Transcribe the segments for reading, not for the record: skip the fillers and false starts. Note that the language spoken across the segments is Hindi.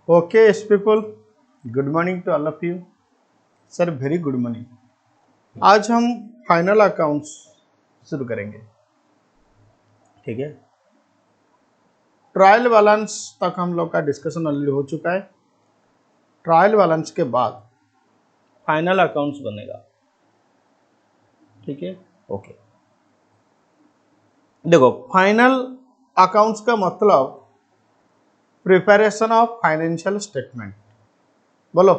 Okay people, good morning to all of you. Sir very good morning. आज हम फाइनल अकाउंट्स शुरू करेंगे, ठीक है। ट्रायल बैलेंस तक हम लोग का डिस्कशन ऑलरेडी हो चुका है। ट्रायल बैलेंस के बाद फाइनल अकाउंट्स बनेगा, ठीक है। ओके, देखो फाइनल अकाउंट्स का मतलब प्रिपरेशन ऑफ फाइनेंशियल स्टेटमेंट। बोलो,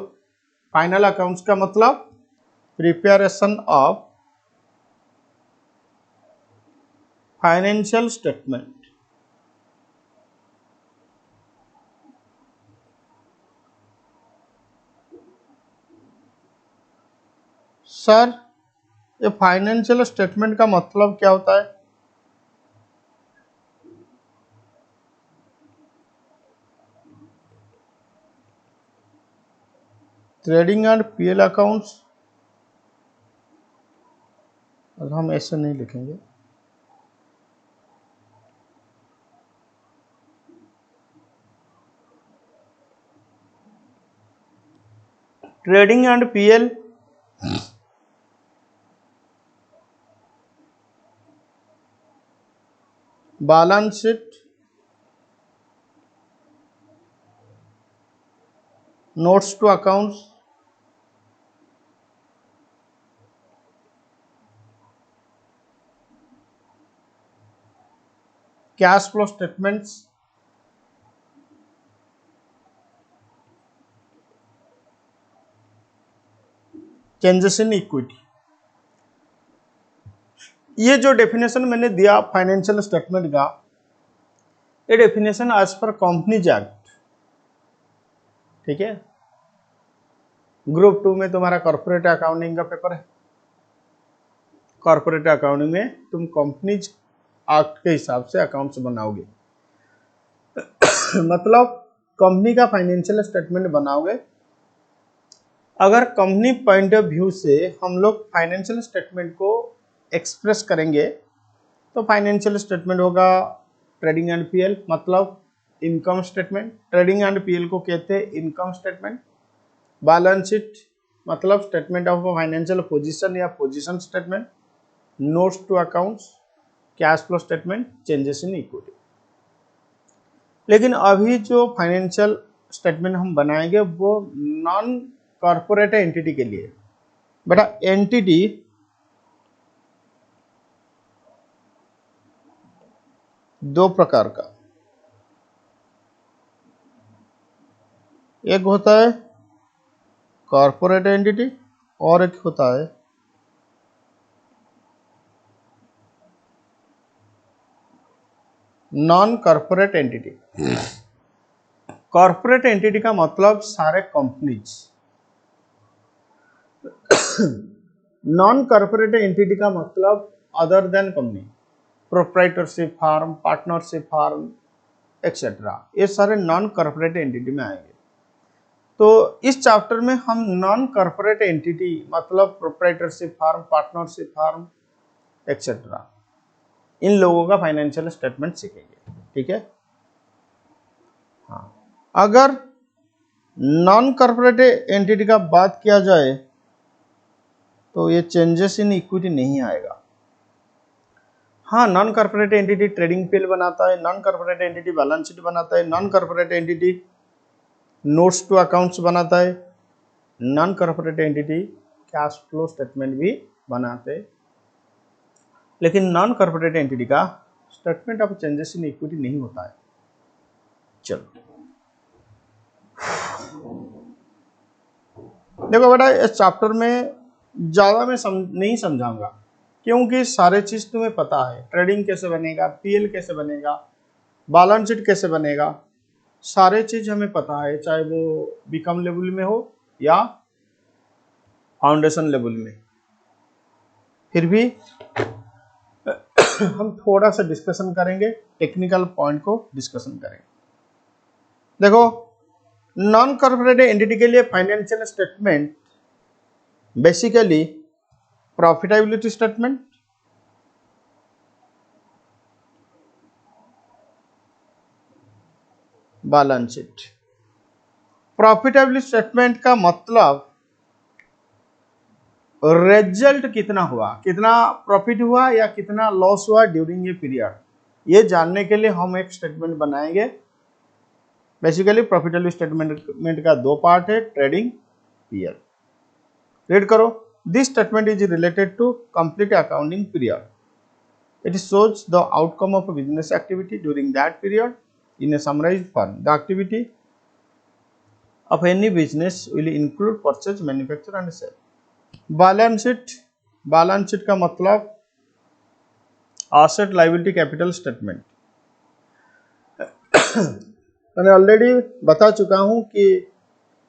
फाइनल अकाउंट्स का मतलब preparation of financial statement. Sir, ये फाइनेंशियल स्टेटमेंट का मतलब क्या होता है? ट्रेडिंग एंड पीएल अकाउंट्स, हम ऐसे नहीं लिखेंगे। Trading and PL balance sheet, notes to accounts, cash flow statements, changes in equity. ये जो डेफिनेशन मैंने दिया फाइनेंशियल स्टेटमेंट का, ये definition as per companies act, ठीक है। ग्रुप 2 में तुम्हारा कॉर्पोरेट अकाउंटिंग का पेपर है। कॉर्पोरेट अकाउंटिंग में तुम कंपनीज एक्ट के हिसाब से अकाउंट्स बनाओगे मतलब कंपनी का फाइनेंशियल स्टेटमेंट बनाओगे। अगर कंपनी पॉइंट ऑफ व्यू से हम लोग फाइनेंशियल स्टेटमेंट को एक्सप्रेस करेंगे तो फाइनेंशियल स्टेटमेंट होगा ट्रेडिंग एंड पीएल, मतलब income statement. Trading and PL को कहते हैं इनकम स्टेटमेंट। बैलेंस शीट मतलब स्टेटमेंट ऑफ फाइनेंशियल पोजीशन या position statement. Notes to accounts, cash flow statement, changes in equity. लेकिन अभी जो फाइनेंशियल स्टेटमेंट हम बनाएंगे वो नॉन कॉर्पोरेट एंटिटी के लिए। बेटा एंटिटी दो प्रकार का, एक होता है कॉर्पोरेट एंटिटी और एक होता है non corporate entity. Corporate entity का मतलब सारे कंपनीज। नॉन कॉर्पोरेट एंटिटी का मतलब other than company, proprietorship firm, partnership firm etcetera, ये सारे नॉन कॉर्पोरेट एंटिटी में आएंगे। तो इस चैप्टर में हम नॉन कॉर्पोरेट एंटिटी मतलब proprietorship firm, partnership firm etcetera, इन लोगों का फाइनेंशियल स्टेटमेंट सीखेंगे, ठीक है। हाँ, अगर नॉन कॉर्पोरेट एंटिटी का बात किया जाए तो ये चेंजेस इन इक्विटी नहीं आएगा। हाँ, non corporate entity trading PL बनाता है, non corporate entity balance sheet बनाता है, non corporate entity notes to accounts बनाता है, non corporate entity cash flow statement भी बनाते हैं। लेकिन नॉन कॉर्पोरेट एंटिटी का statement of changes in equity नहीं होता है। चलो देखो बेटा, इस चैप्टर में ज़्यादा मैं नहीं समझाऊंगा क्योंकि सारे चीज़ तुम्हें पता है। ट्रेडिंग कैसे बनेगा, पीएल कैसे बनेगा, बैलेंस शीट कैसे बनेगा, सारे चीज़ हमें पता है, चाहे वो बीकॉम लेवल में हो या फाउंडेशन लेवल में। फिर भी हम थोड़ा सा डिस्कशन करेंगे, टेक्निकल पॉइंट को डिस्कशन करेंगे। देखो, नॉन कॉर्पोरेट एंटिटी के लिए financial statement basically profitability statement, balance sheet, profitability statement का मतलब रिजल्ट कितना हुआ, कितना प्रॉफिट हुआ या कितना लॉस हुआ ड्यूरिंग ये पीरियड, ये जानने के लिए हम एक स्टेटमेंट बनाएंगे। बेसिकली प्रॉफिटेबिलिटी स्टेटमेंट का दो पार्ट है, ट्रेडिंग, पीएल। रीड करो। This statement is related to complete accounting period. It shows the outcome of a business activity during that period in a summarized form. The activity of any business will include purchase, manufacture and sale. Balance sheet का मतलब एसेट लायबिलिटी कैपिटल स्टेटमेंट। मैंने ऑलरेडी बता चुका हूं कि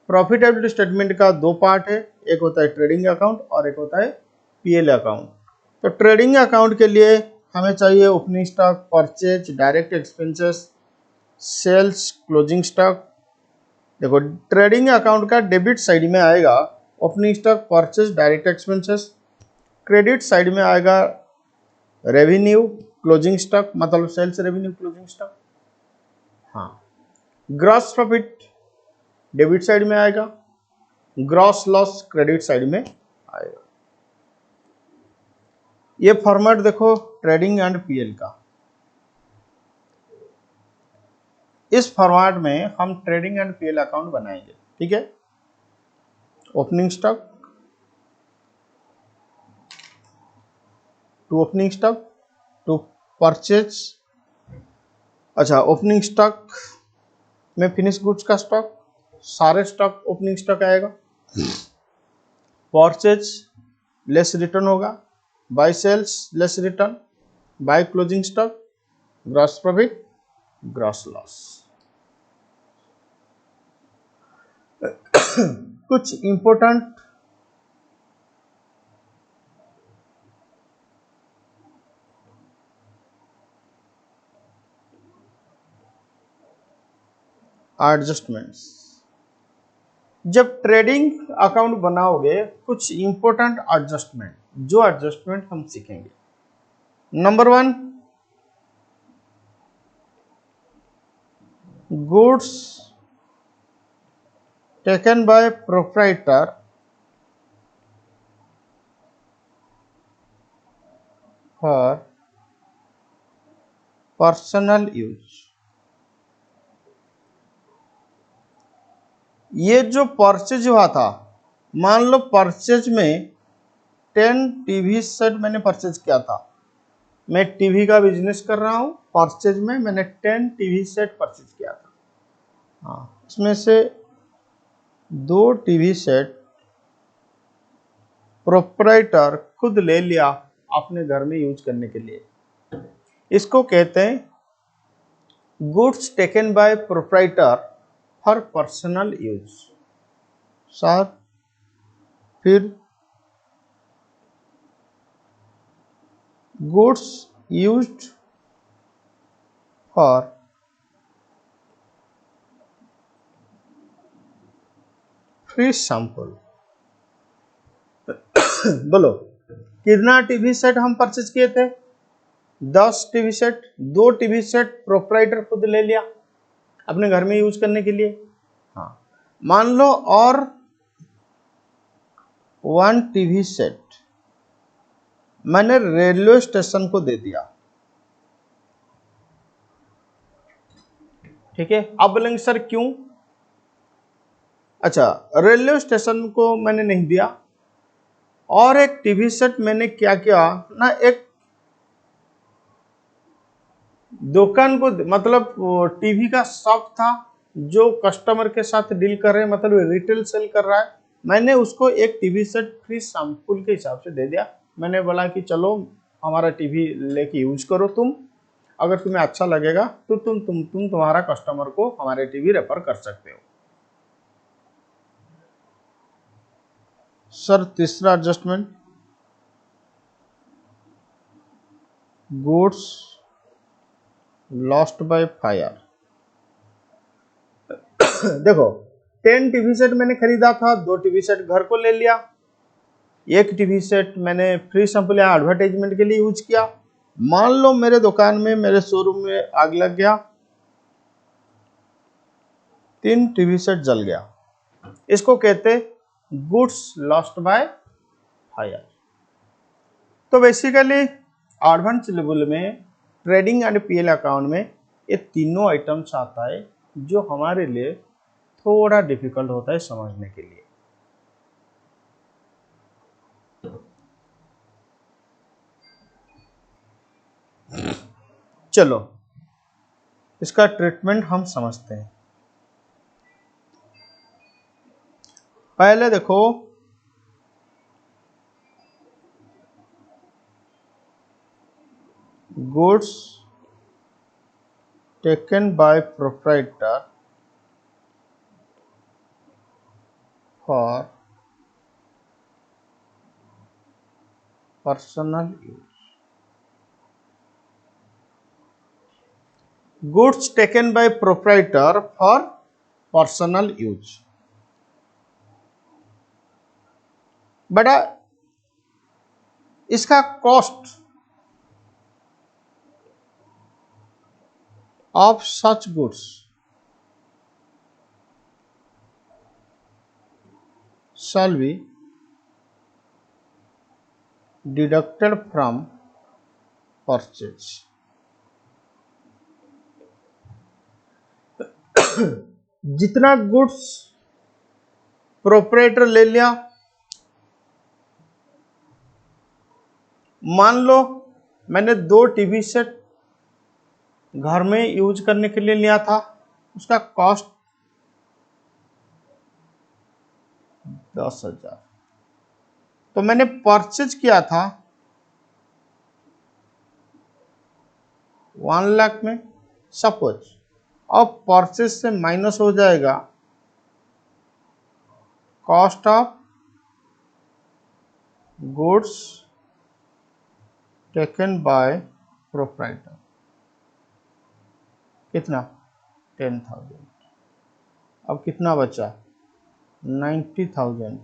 प्रॉफिटेबिलिटी स्टेटमेंट का दो पार्ट है, एक होता है ट्रेडिंग अकाउंट और एक होता है पीएल अकाउंट। तो ट्रेडिंग अकाउंट के लिए हमें चाहिए opening stock, purchase, direct expenses, sales, closing stock. देखो ट्रेडिंग अकाउंट का डेबिट साइड में आएगा opening stock, purchase, direct expenses. Credit side में आएगा रेवेन्यू, क्लोजिंग स्टॉक, मतलब सेल्स रेवेन्यू, क्लोजिंग स्टॉक। हाँ, ग्रॉस प्रॉफिट डेबिट साइड में आएगा, ग्रॉस लॉस क्रेडिट साइड में आएगा। ये फॉर्मेट देखो ट्रेडिंग एंड पीएल का। इस फॉर्मेट में हम ट्रेडिंग एंड पीएल अकाउंट बनाएंगे, ठीक है। Opening stock to purchase. अच्छा, ओपनिंग स्टॉक में फिनिश गुड्स का स्टॉक, सारे स्टॉक ओपनिंग स्टॉक आएगा। परचेज लेस रिटर्न होगा, by sales less return, by closing stock, gross profit, gross loss. कुछ इंपॉर्टेंट एडजस्टमेंट्स। जब ट्रेडिंग अकाउंट बनाओगे कुछ इंपॉर्टेंट एडजस्टमेंट, जो एडजस्टमेंट हम सीखेंगे। Number 1, goods taken by proprietor for personal use. ये जो परचेज हुआ था, मान लो परचेज में 10 टीवी सेट मैंने परचेज किया था। मैं टीवी का बिजनेस कर रहा हूं, परचेज में मैंने 10 टीवी सेट परचेज किया था। हाँ, इसमें से 2 टीवी सेट प्रोप्राइटर खुद ले लिया अपने घर में यूज करने के लिए। इसको कहते हैं goods taken by proprietor for personal use. साथ फिर goods used for free sample. बोलो कितना टीवी सेट हम परचेज किए थे? 10 TV set. 2 TV set proprietor खुद ले लिया अपने घर में यूज करने के लिए। हाँ, मान लो और 1 टीवी सेट मैंने रेलवे स्टेशन को दे दिया, ठीक है। अब बोलेंगे सर क्यों? अच्छा, रेलवे स्टेशन को मैंने नहीं दिया और एक टीवी सेट मैंने क्या किया ना, एक दुकान को, मतलब टीवी का शॉप था जो कस्टमर के साथ डील कर रहे हैं, मतलब रिटेल सेल कर रहा है, मैंने उसको एक टीवी सेट फ्री सैंपल के हिसाब से दे दिया। मैंने बोला कि चलो हमारा टीवी लेके यूज करो तुम, अगर तुम्हें अच्छा लगेगा तो तुम तुम्हारा कस्टमर को हमारे टीवी रेफर कर सकते हो। सर तीसरा adjustment, goods lost by fire. देखो 10 टीवी सेट मैंने खरीदा था, 2 टीवी सेट घर को ले लिया, एक टीवी सेट मैंने फ्री सैंपल या एडवर्टाइजमेंट के लिए यूज किया। मान लो मेरे दुकान में, मेरे शोरूम में आग लग गया, 3 टीवी सेट जल गया, इसको कहते गुड्स लॉस्ट बाय फायर। तो बेसिकली एडवांस लेवल में ट्रेडिंग एंड पीएल अकाउंट में ये तीनों आइटम्स आता है जो हमारे लिए थोड़ा डिफिकल्ट होता है समझने के लिए। चलो इसका ट्रीटमेंट हम समझते हैं। पहले देखो goods taken by proprietor for personal use. Goods taken by proprietor for personal use. बड़ा इसका cost of such goods shall be deducted from purchase। जितना गुड्स प्रोप्राइटर ले लिया, मान लो मैंने 2 टीवी सेट घर में यूज करने के लिए लिया था, उसका कॉस्ट 10,000, तो मैंने परचेज किया था 1 लाख में सपोज। अब परचेज से माइनस हो जाएगा cost of goods taken by proprietor, कितना 10,000। अब कितना बचा 90,000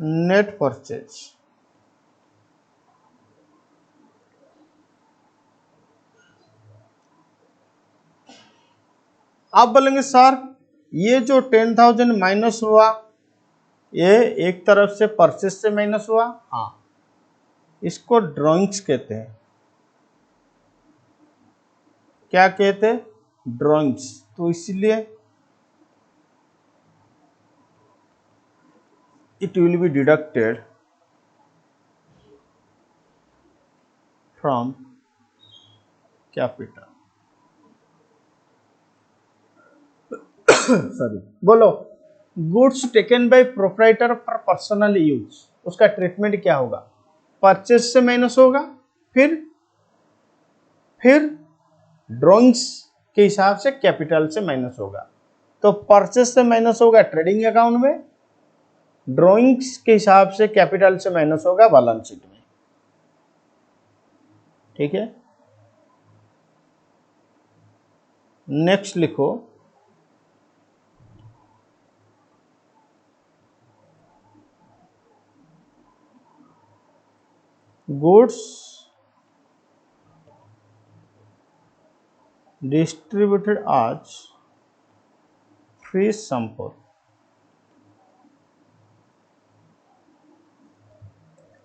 नेट परचेज। आप बोलेंगे सर ये जो 10,000 माइनस हुआ ये एक तरफ से परचेज से माइनस हुआ। हाँ, इसको ड्रॉइंग्स कहते हैं। क्या कहते हैं? ड्रॉइंग्स। तो इसलिए it will be deducted from capital। Sorry, बोलो goods taken by proprietor for personal use, उसका ट्रीटमेंट क्या होगा? परचेज से माइनस होगा, फिर ड्रॉइंग्स के हिसाब से कैपिटल से माइनस होगा। तो परचेज से माइनस होगा ट्रेडिंग अकाउंट में, ड्रॉइंग्स के हिसाब से कैपिटल से माइनस होगा बैलेंस शीट में। ठीक है, नेक्स्ट लिखो गुड्स डिस्ट्रीब्यूटेड आज फ्री सैंपल।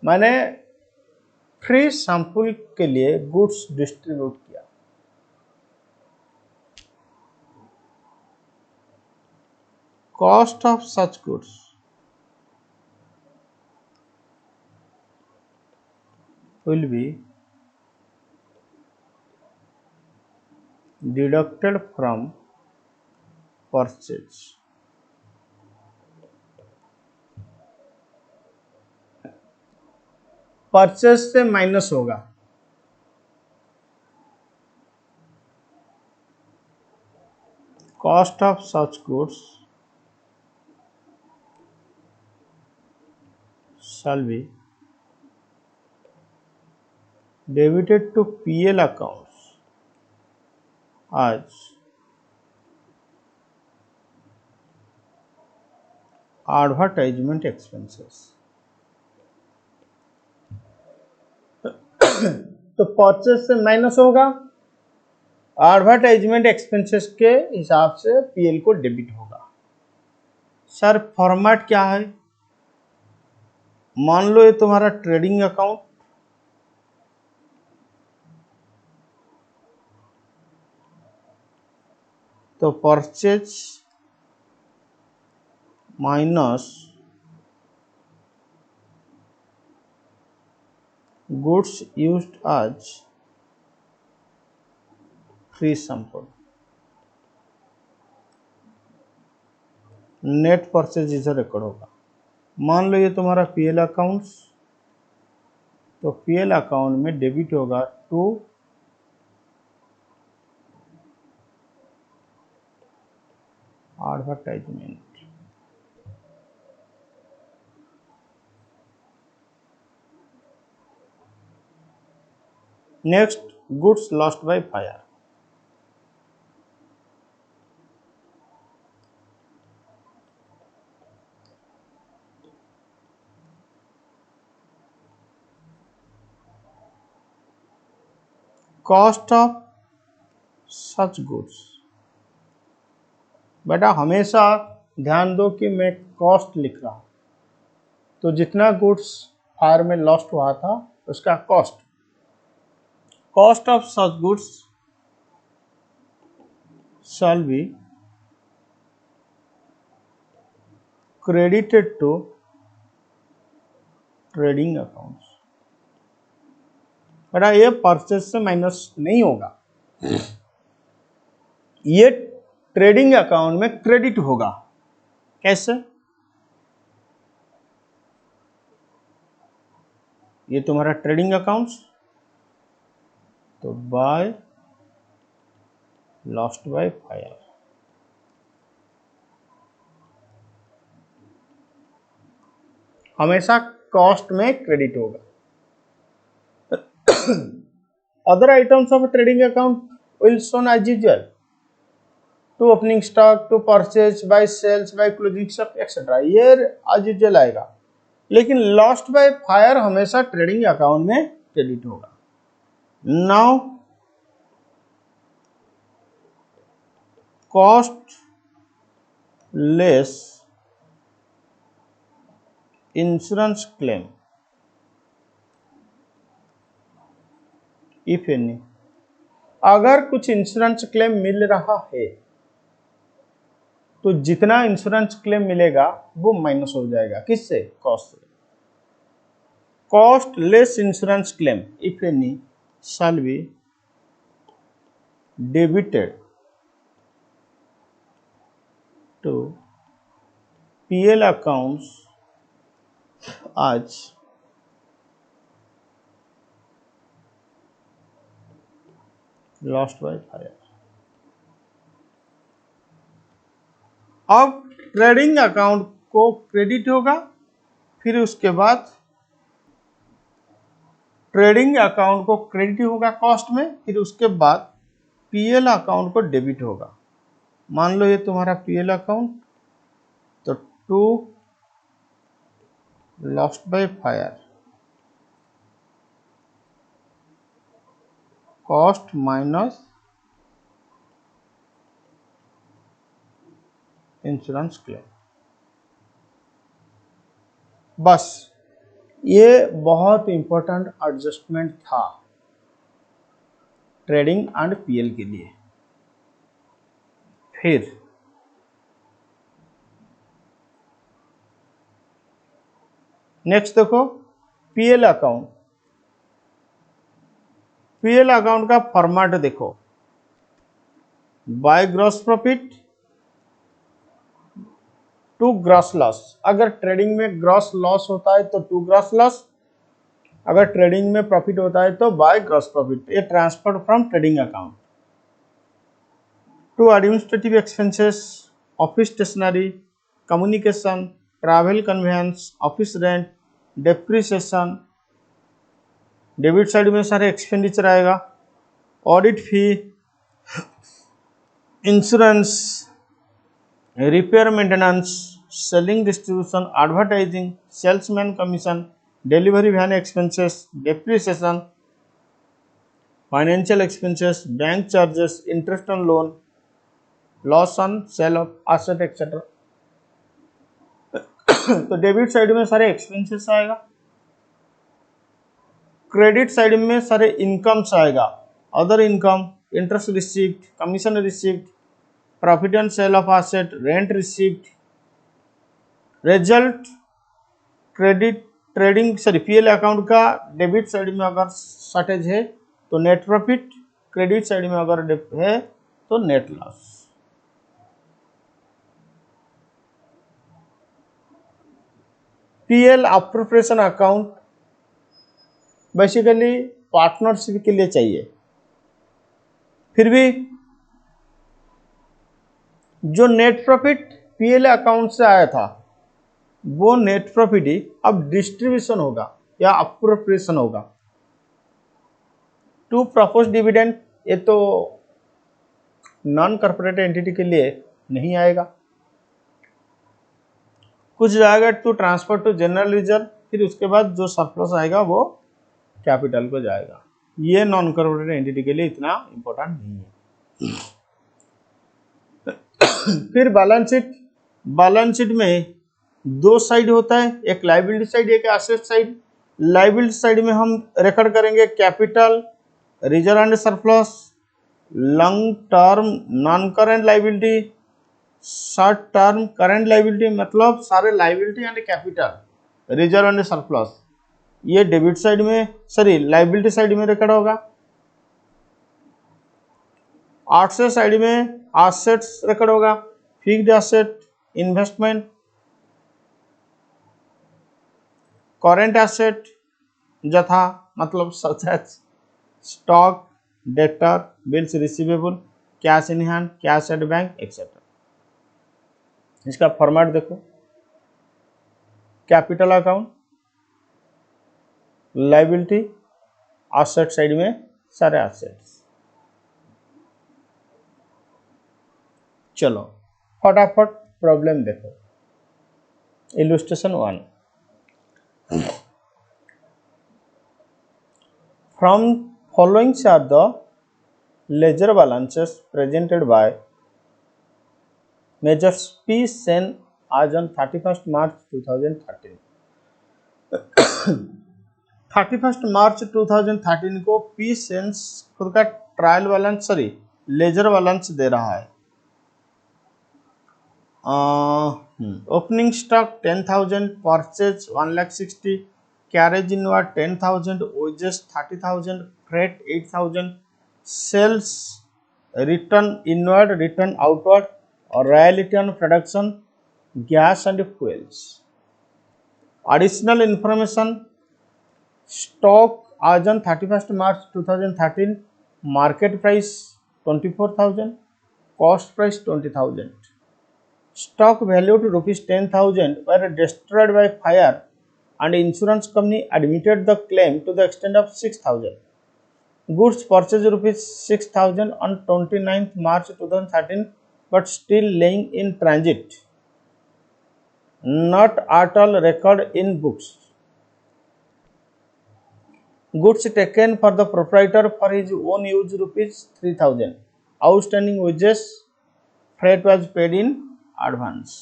मैंने फ्री सैंपल के लिए गुड्स डिस्ट्रीब्यूट किया। Cost of such goods will be deducted from purchase। Purchase से माइनस होगा cost of such goods shall be debited to PL accounts as advertisement expenses। तो परचेज से माइनस होगा एडवर्टाइजमेंट एक्सपेंसेस के हिसाब से पीएल को डेबिट होगा। सर फॉर्मेट क्या है? मान लो ये तुम्हारा ट्रेडिंग अकाउंट, तो purchase minus goods used as free sample, net purchase इधर रिकॉर्ड होगा। मान लो ये तुम्हारा पीएल अकाउंट्स, तो पीएल अकाउंट में डेबिट होगा to advertisement. Next goods lost by fire, cost of such goods. बेटा हमेशा ध्यान दो कि मैं कॉस्ट लिख रहा हूं, तो जितना गुड्स फायर में लॉस्ट हुआ था उसका cost of such goods shall be credited to trading accounts. बेटा ये परचेज से माइनस नहीं होगा, ये ट्रेडिंग अकाउंट में क्रेडिट होगा। कैसे? ये तुम्हारा ट्रेडिंग अकाउंट्स, तो बाय लॉस्ट बाय फायर, हमेशा कॉस्ट में क्रेडिट होगा। Other items of trading account will shown as usual, to opening stock, to purchase, by sales, by closing stock etcetera, ये एज यूजुअल आएगा। लेकिन लॉस्ट बाय फायर हमेशा ट्रेडिंग अकाउंट में क्रेडिट होगा। Now cost less insurance claim if any, अगर कुछ इंश्योरेंस क्लेम मिल रहा है तो जितना इंश्योरेंस क्लेम मिलेगा वो माइनस हो जाएगा। किससे? कॉस्ट से। Cost less insurance claim if any shall be debited to PL accounts as lost by fire. अब ट्रेडिंग अकाउंट को क्रेडिट होगा, फिर उसके बाद ट्रेडिंग अकाउंट को क्रेडिट होगा कॉस्ट में, फिर उसके बाद पीएल अकाउंट को डेबिट होगा। मान लो ये तुम्हारा पीएल अकाउंट, तो to lost by fire cost minus insurance claim. बस ये बहुत इंपॉर्टेंट एडजस्टमेंट था ट्रेडिंग एंड पीएल के लिए। फिर नेक्स्ट देखो पीएल अकाउंट। पीएल अकाउंट का फॉर्मेट देखो, by gross profit to gross loss. अगर ट्रेडिंग में ग्रॉस लॉस होता है तो टू ग्रॉस लॉस, अगर ट्रेडिंग में प्रॉफिट होता है तो बाय ग्रॉस प्रॉफिट। ये transfer from trading account to administrative expenses, office stationery, communication, travel conveyance, office rent, depreciation. Debit side में सारे एक्सपेंडिचर आएगा, audit fee, insurance, repair maintenance, selling distribution, advertising, salesman commission, delivery van expenses, depreciation, financial expenses, bank charges, interest on loan, loss on sale of asset etcetera. तो डेबिट साइड में सारे एक्सपेंसेस आएगा, क्रेडिट साइड में सारे इनकम्स आएगा, other income, interest received, commission received, profit and sale of asset, rent received, result credit trading sorry PL account का डेबिट साइड में अगर शॉर्टेज है तो नेट प्रॉफिट, क्रेडिट साइड में अगर है तो net loss. PL appropriation account basically partnership के लिए चाहिए, फिर भी जो नेट प्रॉफिट पीएल अकाउंट से आया था वो नेट प्रॉफिट ही अब डिस्ट्रीब्यूशन होगा या अप्रोप्रिएशन होगा टू प्रपोज डिविडेंड। ये तो नॉन कॉर्पोरेट एंटिटी के लिए नहीं आएगा, कुछ जाएगा to transfer to general reserve, फिर उसके बाद जो सरप्लस आएगा वो कैपिटल को जाएगा। ये नॉन कॉर्पोरेट एंटिटी के लिए इतना इंपॉर्टेंट नहीं है। फिर बैलेंस शीट में दो साइड होता है, एक लायबिलिटी साइड एक एसेट साइड। लायबिलिटी साइड में हम रिकॉर्ड करेंगे capital, reserve and surplus, long term non current liability, short term current liability, मतलब सारे liability and capital, reserve and surplus ये डेबिट साइड में सॉरी लायबिलिटी साइड में रिकॉर्ड होगा। एसेट साइड में एसेट्स रिकॉर्ड होगा, fixed asset, investment, current asset यथा मतलब such as stock, debtor, bills receivable, cash in hand, cash at bank etcetera. इसका फॉर्मेट देखो, capital account, liability, asset side में सारे एसेट्स। चलो फटाफट प्रॉब्लम देखो। Illustration 1, from followings are the ledger balances presented by Majors P. Sen as on 31st March 2013। 31st March 2013 को पी सेंस खुद का trial balance sorry ledger balance दे रहा है। Opening stock 10,000, purchase 1,60,000, carriage inward 10,000, wages 30,000, freight 8,000, sales, return inward, return outward और royalty on production, gas and fuels. Additional information, stock as on 31st March 2013, market price 24,000, cost price 20,000, stock valued rupees 10,000 were destroyed by fire and insurance company admitted the claim to the extent of 6,000. Goods purchased rupees 6,000 on 29th March 2013 but still laying in transit, not at all record in books. Goods taken for the proprietor for his own use rupees 3,000. Outstanding wages, freight was paid in advance.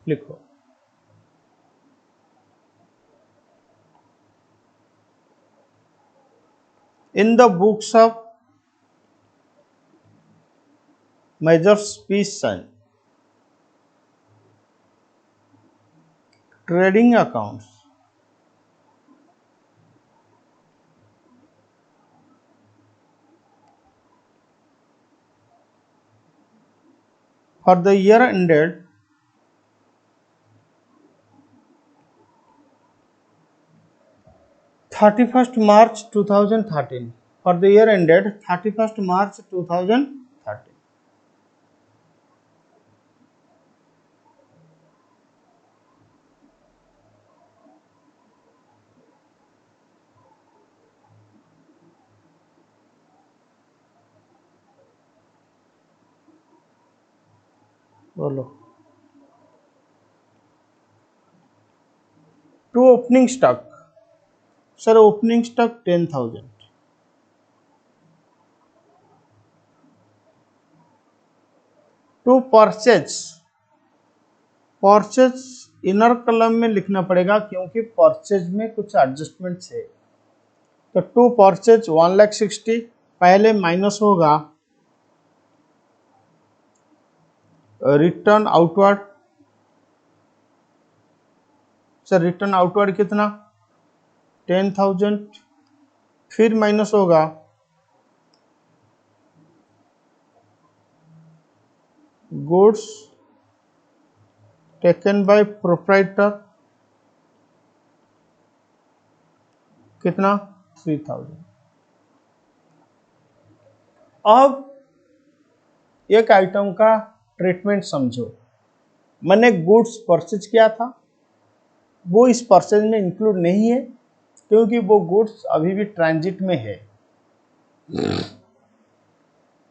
लिखो in the books of Majors P. Sen, trading accounts for the year ended 31st March 2013, for the year ended 31st March 2013. बोलो to opening stock, sir opening stock 10,000, to purchase, purchase inner column में लिखना पड़ेगा क्योंकि परचेज में कुछ एडजस्टमेंट्स है। तो टू परचेज 1,60,000 पहले माइनस होगा return outward, sir return outward कितना 10,000, फिर माइनस होगा गुड्स टेकन बाय प्रोप्राइटर कितना 3,000। अब एक आइटम का ट्रीटमेंट समझो, मैंने गुड्स परचेज किया था, वो इस परचेज में इंक्लूड नहीं है क्योंकि वो गुड्स अभी भी ट्रांजिट में है।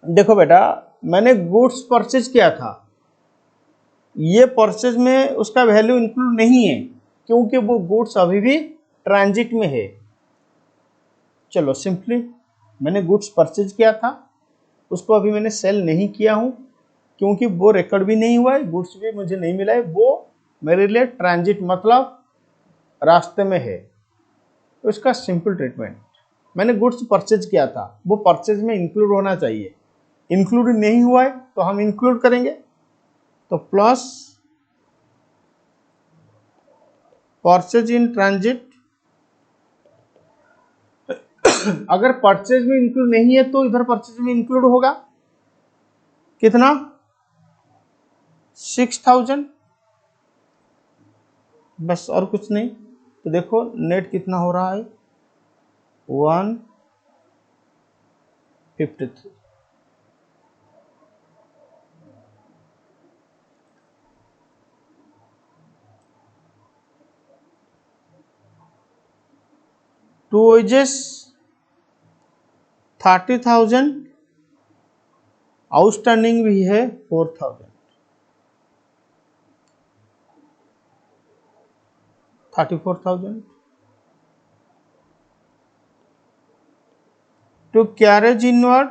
देखो बेटा, मैंने गुड्स परचेज किया था, ये परचेज में उसका वैल्यू इंक्लूड नहीं है क्योंकि वो गुड्स अभी भी ट्रांजिट में है। चलो सिंपली मैंने गुड्स परचेज किया था, उसको अभी मैंने सेल नहीं किया हूं क्योंकि वो रिकॉर्ड भी नहीं हुआ है, गुड्स भी मुझे नहीं मिला है, वो मेरे लिए ट्रांजिट मतलब रास्ते में है। तो इसका सिंपल ट्रीटमेंट, मैंने गुड्स परचेज किया था, वो परचेज में इंक्लूड होना चाहिए, इंक्लूड नहीं हुआ है तो हम इंक्लूड करेंगे। तो प्लस परचेज इन ट्रांजिट, अगर परचेज में इंक्लूड नहीं है तो इधर परचेज में इंक्लूड होगा कितना 6,000, बस और कुछ नहीं। तो देखो नेट कितना हो रहा है 153। टू वेजेस 30,000, आउटस्टैंडिंग भी है 4,000, 34,000। To carriage inward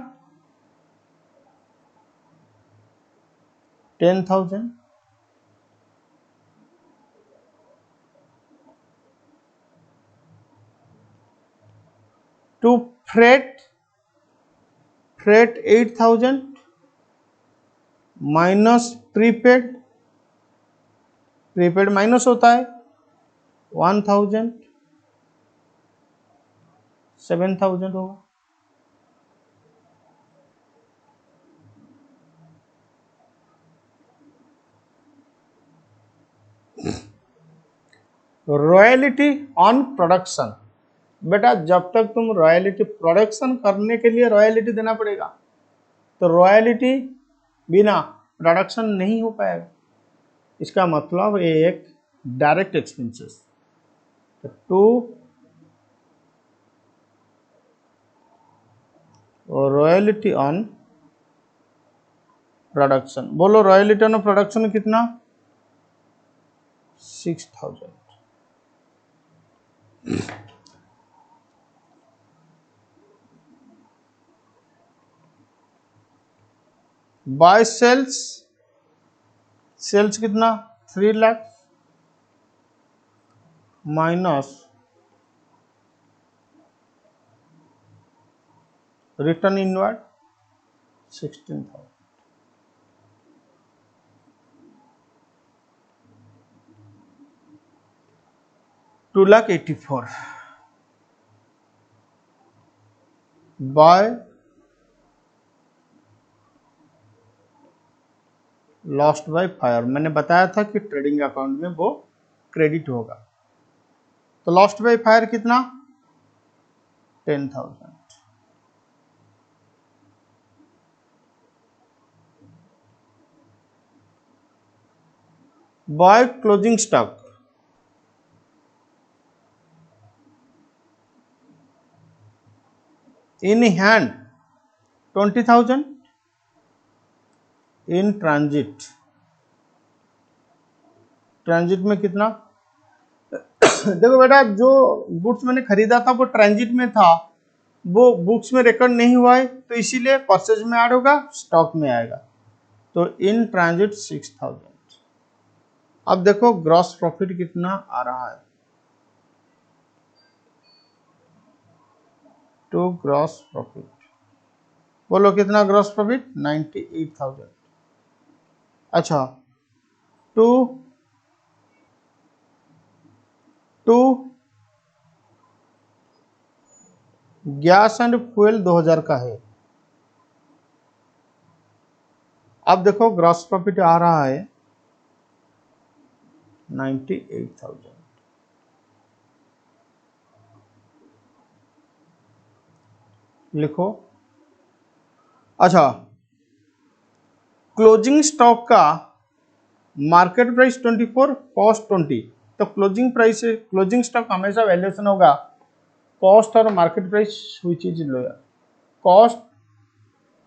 10,000, to freight 8,000 minus prepaid minus होता है 1,000, 7,000 होगा। रॉयल्टी ऑन प्रोडक्शन, बेटा जब तक तुम रॉयल्टी प्रोडक्शन करने के लिए रॉयल्टी देना पड़ेगा, तो रॉयल्टी बिना प्रोडक्शन नहीं हो पाएगा, इसका मतलब ये एक direct expenses. To royalty on production, बोलो रॉयल्टी ऑन प्रोडक्शन कितना 6,000। बाय सेल्स, सेल्स कितना 3 lakh minus return inward 16,000, 2,84,000 by lost by fire, मैंने बताया था कि ट्रेडिंग अकाउंट में वो क्रेडिट होगा। तो लॉस्ट बाय फायर कितना 10,000, bye closing stock in hand 20,000, in transit, transit में कितना देखो बेटा, जो गुड्स मैंने खरीदा था वो ट्रांजिट में था, वो बुक्स में रिकॉर्ड नहीं हुआ है, तो इसीलिए परचेज में ऐड होगा, स्टॉक में आएगा। तो इन ट्रांजिट 6000। अब देखो ग्रॉस प्रॉफिट कितना आ रहा है, टू ग्रॉस प्रॉफिट, बोलो कितना ग्रॉस प्रॉफिट, 98,000। अच्छा, to to gas and fuel 2000 का है। अब देखो ग्रॉस प्रॉफिट आ रहा है 98,000। लिखो। अच्छा, क्लोजिंग स्टॉक का मार्केट प्राइस 24, कॉस्ट 20, तो क्लोजिंग स्टॉक हमेशा वैल्यूएशन होगा कॉस्ट और market price which is lower, cost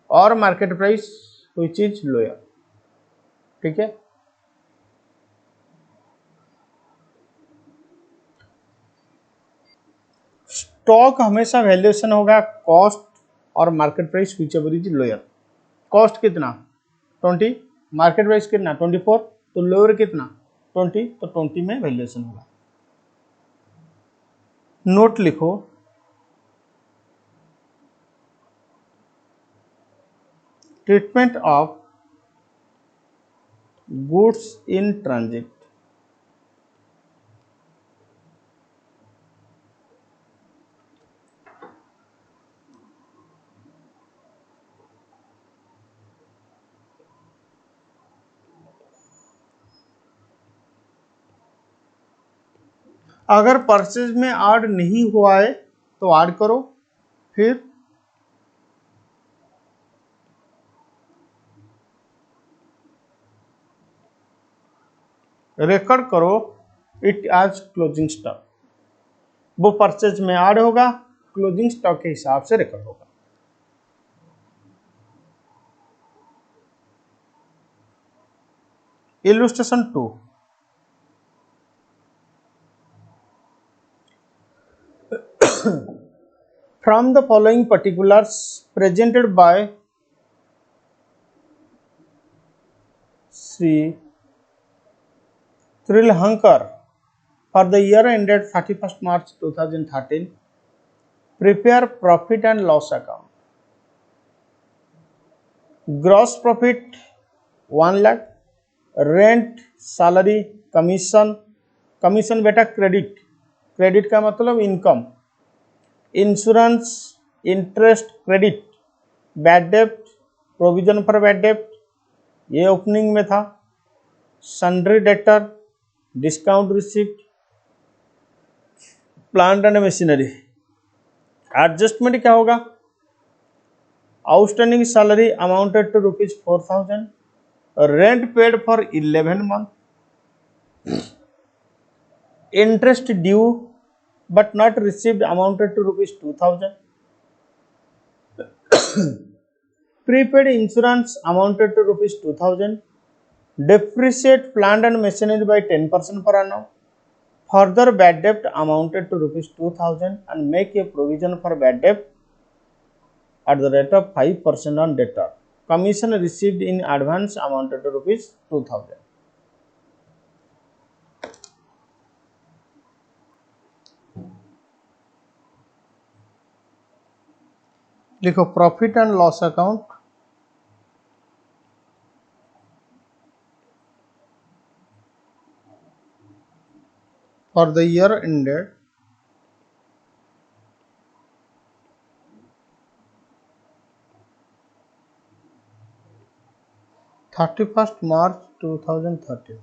और market price which is lower. ठीक है, स्टॉक हमेशा वैल्यूएशन होगा कॉस्ट और market price whichever is lower. Cost कितना 20, मार्केट प्राइस कितना 24, तो लोअर कितना 20, तो 20 में वैल्यूएशन होगा। नोट लिखो, treatment of goods in transit. अगर परचेज में ऐड नहीं हुआ है तो ऐड करो, फिर रिकॉर्ड करो इट एज क्लोजिंग स्टॉक। वो परचेज में ऐड होगा, क्लोजिंग स्टॉक के हिसाब से रिकॉर्ड होगा। Illustration 2, from the following particulars presented by Sri Trilhankar for the year ended 31st March 2013, prepare profit and loss account. Gross profit 1 lakh, rent, salary, commission, commission बेटा क्रेडिट, क्रेडिट का मतलब income, insurance, interest credit, bad dept, provision for bad डेप्ट, ये ओपनिंग में था, sundry debtor, discount receipt, plant and machinery. Adjustment क्या होगा, outstanding salary amounted to ₹4,000, rent paid for 11 months, interest due but not received amounted to ₹2,000, prepaid insurance amounted to ₹2,000, depreciate plant and machinery by 10% per annum, further bad debt amounted to ₹2,000 and make a provision for bad debt at the rate of 5% on debtor. Commission received in advance amounted to ₹2,000. लिखो profit and loss account for the year ended 31st March 2013।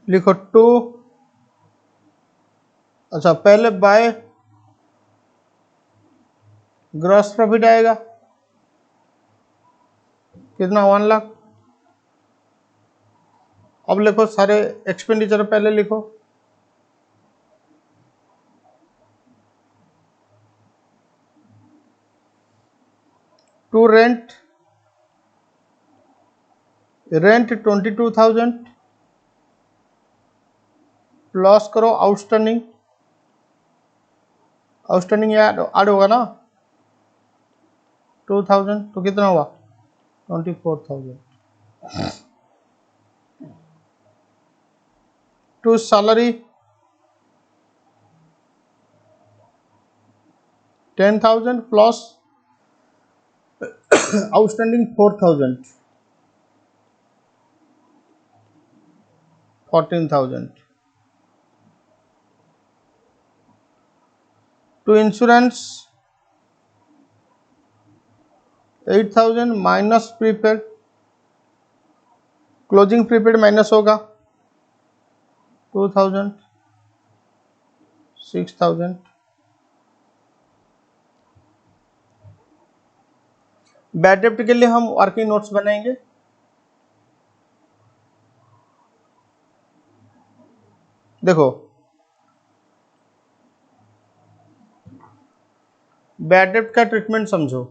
लिखो टू, अच्छा पहले बाय ग्रॉस प्रॉफिट आएगा कितना 1 लाख, अब लिखो सारे एक्सपेंडिचर पहले लिखो। टू रेंट 22,000 प्लस करो आउटस्टैंडिंग ऐड होगा ना 2,000, तो कितना हुआ 24,000। To salary 10,000 plus outstanding 4,000 14,000। To insurance 8,000 minus prepaid, closing prepaid minus होगा 2,000 6,000। बैड डेप्ट के लिए हम वर्किंग नोट्स बनाएंगे। देखो बैड डेप्ट का ट्रीटमेंट समझो।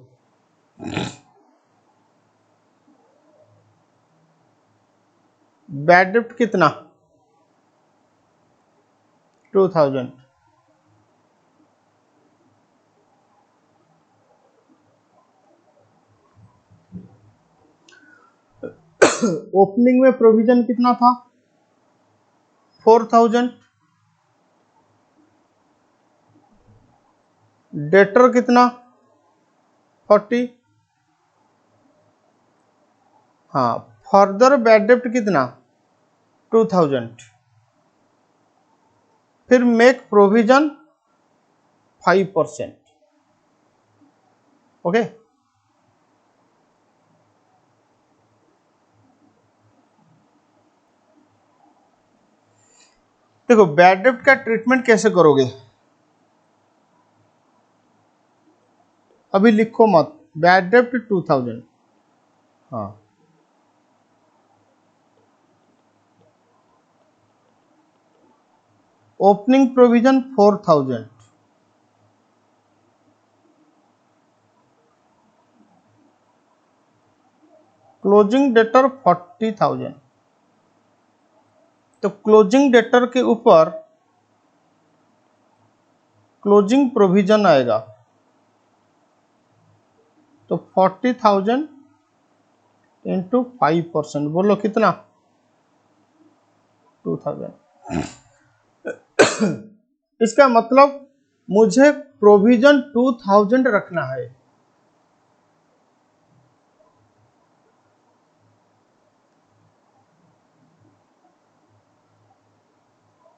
बैड डेप्ट कितना 2,000। ओपनिंग में प्रोविजन कितना था 4,000। डेटर कितना 40। हाँ, फर्दर बैड डेप्ट कितना 2,000। फिर मेक प्रोविजन 5%। ओके, देखो बैड डेप्ट का ट्रीटमेंट कैसे करोगे, अभी लिखो मत। बैड डेप्ट 2,000। हाँ, ओपनिंग प्रोविजन 4,000, क्लोजिंग डेटर 40,000। तो क्लोजिंग डेटर के ऊपर क्लोजिंग प्रोविजन आएगा, तो 40,000 इंटू 5%, बोलो कितना 2,000। इसका मतलब मुझे प्रोविजन 2,000 रखना है।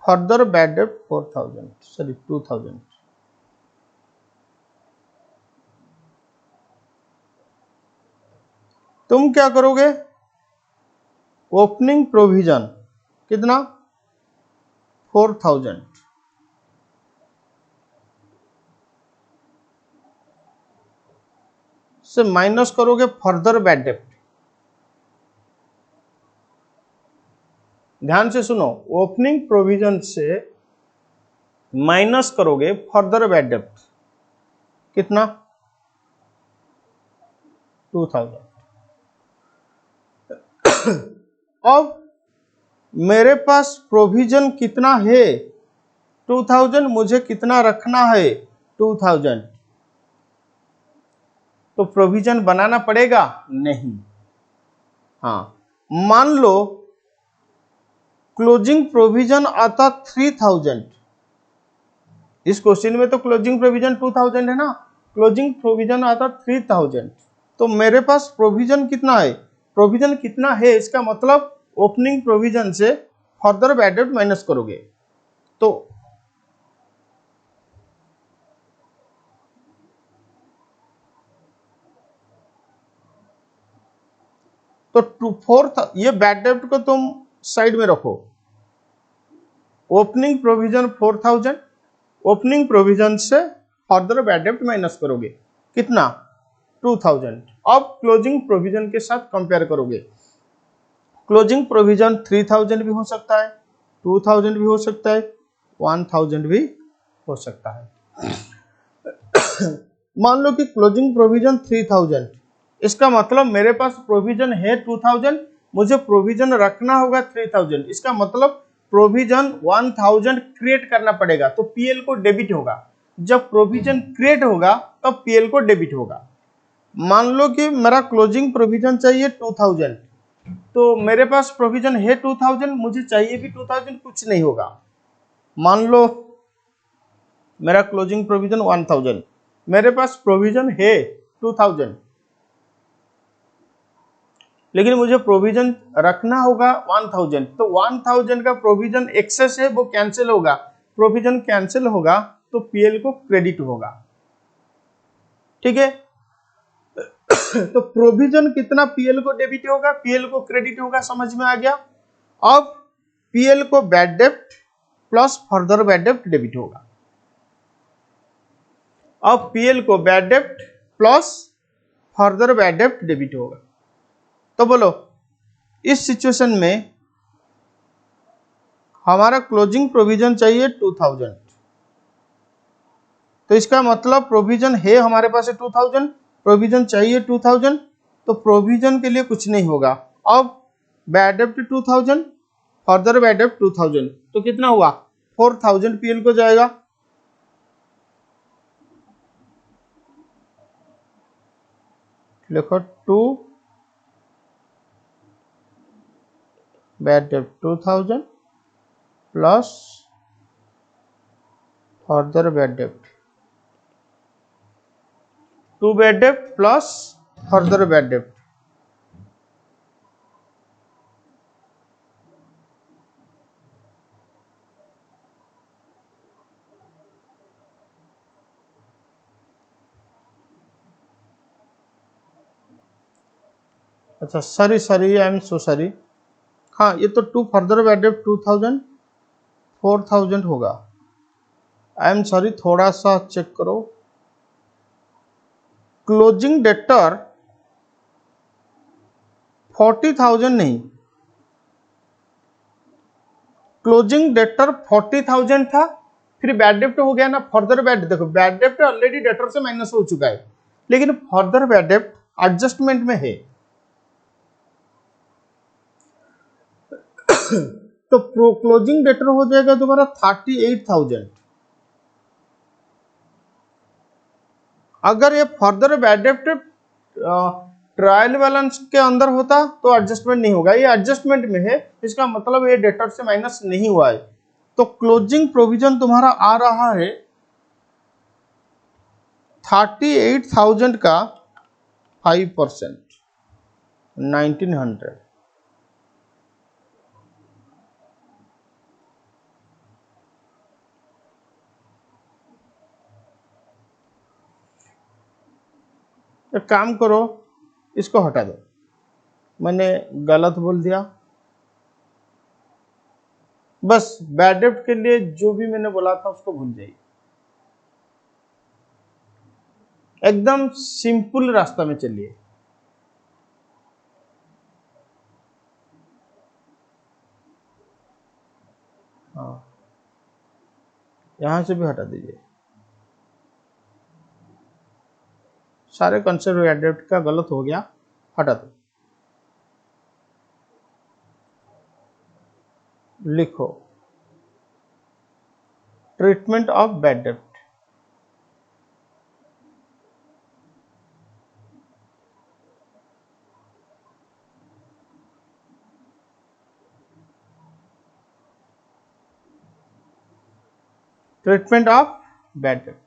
फर्दर बैड डेप्ट 4,000 सॉरी 2,000। तुम क्या करोगे, ओपनिंग प्रोविजन कितना 4,000 से माइनस करोगे फर्दर बैड डेप्ट। ध्यान से सुनो, ओपनिंग प्रोविजन से माइनस करोगे फर्दर बैड डेप्ट कितना 2,000। अब मेरे पास प्रोविजन कितना है 2,000, मुझे कितना रखना है 2,000, तो प्रोविजन बनाना पड़ेगा नहीं। हाँ, मान लो क्लोजिंग प्रोविजन आता 3,000। इस क्वेश्चन में तो क्लोजिंग प्रोविजन 2,000 है ना, क्लोजिंग प्रोविजन आता 3,000। तो मेरे पास प्रोविजन कितना है, प्रोविजन कितना है इसका मतलब ओपनिंग प्रोविजन से फर्दर बैड डेप्ट माइनस करोगे। तो फोर्थ ये बैड डेप्ट को तुम साइड में रखो। ओपनिंग प्रोविजन 4,000, ओपनिंग प्रोविजन से फर्दर बैड डेप्ट माइनस करोगे कितना 2,000। अब क्लोजिंग प्रोविजन के साथ कंपेयर करोगे। क्लोजिंग प्रोविजन 3000 भी हो सकता है, 2000 भी हो सकता है, 1000 भी हो सकता है। मान लो कि क्लोजिंग प्रोविजन 3000, इसका मतलब मेरे पास प्रोविजन है 2000, मुझे प्रोविजन रखना होगा 3000, इसका मतलब प्रोविजन 1000 क्रिएट करना पड़ेगा, तो पीएल को डेबिट होगा। जब प्रोविजन क्रिएट होगा तब पीएल को डेबिट होगा। मान लो कि मेरा क्लोजिंग प्रोविजन चाहिए 2000, तो मेरे पास प्रोविजन है 2000, मुझे चाहिए भी 2000, कुछ नहीं होगा। मान लो मेरा क्लोजिंग प्रोविजन 1000, मेरे पास प्रोविजन है 2000, लेकिन मुझे प्रोविजन रखना होगा 1000, तो 1000 का प्रोविजन एक्सेस है, वो कैंसिल होगा। प्रोविजन कैंसिल होगा तो पीएल को क्रेडिट होगा। ठीक है, तो प्रोविजन कितना पीएल को डेबिट होगा, पीएल को क्रेडिट होगा, समझ में आ गया। अब पीएल को बैड डेप्ट प्लस फर्दर बैड डेप्ट डेबिट होगा। अब पीएल को बैड डेप्ट प्लस फर्दर बैड डेप्ट डेबिट होगा। तो बोलो इस सिचुएशन में हमारा क्लोजिंग प्रोविजन चाहिए 2000, तो इसका मतलब प्रोविजन है हमारे पास है 2000, प्रोविजन चाहिए 2000, तो प्रोविजन के लिए कुछ नहीं होगा। अब बैड डेप्ट 2000, फर्दर बैड डेप्ट 2000, तो कितना हुआ 4000 पीएल को जाएगा। लिखो 2 बैड डेप्ट 2000 प्लस फर्दर बैड डेप्ट, 2 बैड डेप्ट प्लस फर्दर बैड डेप्ट। अच्छा sorry I am so sorry, हाँ ये तो 2 फर्दर बैड डेप्ट 2000 4000 होगा। आई एम सॉरी, थोड़ा सा चेक करो। क्लोजिंग डेटर 40,000 नहीं, क्लोजिंग डेटर 40,000 था, फिर बैड डेप्ट हो गया ना फर्दर बैड। देखो बैड डेप्ट ऑलरेडी डेटर से माइनस हो चुका है, लेकिन फर्दर बैड डेप्ट एडजस्टमेंट में है। तो क्लोजिंग डेटर हो जाएगा तुम्हारा 38,000। अगर ये फर्दर बैड डेप्ट ट्रायल बैलेंस के अंदर होता तो एडजस्टमेंट नहीं होगा, ये एडजस्टमेंट में है, इसका मतलब ये डेटर से माइनस नहीं हुआ है। तो क्लोजिंग प्रोविजन तुम्हारा आ रहा है 38,000 का 5%, 1900। एक काम करो, इसको हटा दो, मैंने गलत बोल दिया। बस बैड डेप्ट के लिए जो भी मैंने बोला था उसको भूल जाइए, एकदम सिंपल रास्ता में चलिए। हाँ यहां से भी हटा दीजिए, सारे कंसेप्ट बैड डेप्ट का गलत हो गया, हटा दो। लिखो treatment of bad dept. Treatment of bad dept,